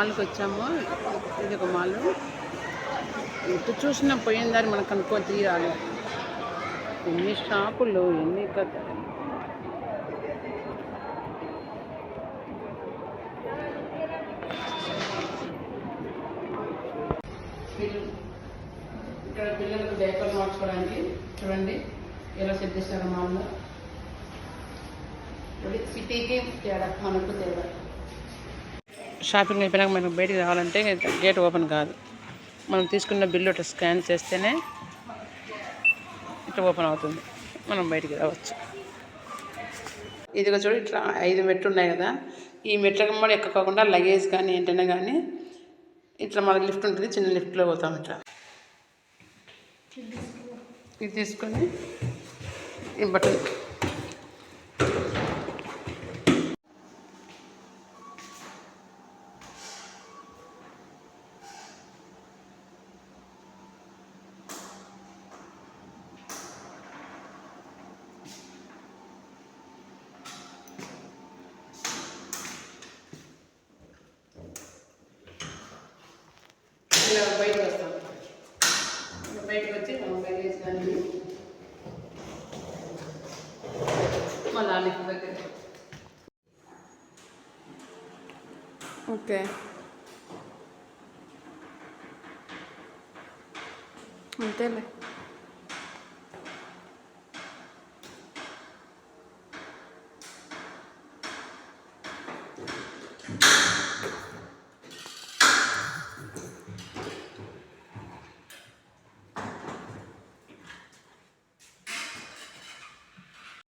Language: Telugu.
మాల్కి వచ్చాము. ఇది ఒక మాల్. ఎటు చూసినా పోయిన దారి మనకు అనుకోని తీరాలి. ఎన్ని షాపులు, ఎన్ని కథ. ఇక్కడ పిల్లలకు డైపర్ మార్చుకోవడానికి చూడండి ఎలా సెట్ చేస్తారు మాల్లో. సిటీకి తేడా, మనకు తేడా. షాపింగ్ అయిపోయినాక మనకు బయటికి రావాలంటే గేట్ ఓపెన్ కాదు. మనం తీసుకున్న బిల్లు ఇట్లా స్కాన్ చేస్తేనే ఇట్లా ఓపెన్ అవుతుంది, మనం బయటికి రావచ్చు. ఇదిగో చూడు, ఇట్లా 5 మెట్లు ఉన్నాయి కదా. ఈ మెట్లకు కూడా ఎక్కకుండా లగేజ్ కానీ ఏంటనే కానీ ఇట్లా మనకి లిఫ్ట్ ఉంటుంది, చిన్న లిఫ్ట్లో పోతాం. ఇట్లా ఇది తీసుకొని ఈ బట్టలు ఇలా బయటకు వస్తాం. బయటకు వచ్చి మనం లగేజ్ కానీ మళ్ళీ లిఫ్ట్ దగ్గర. ఓకే, అంతేలే.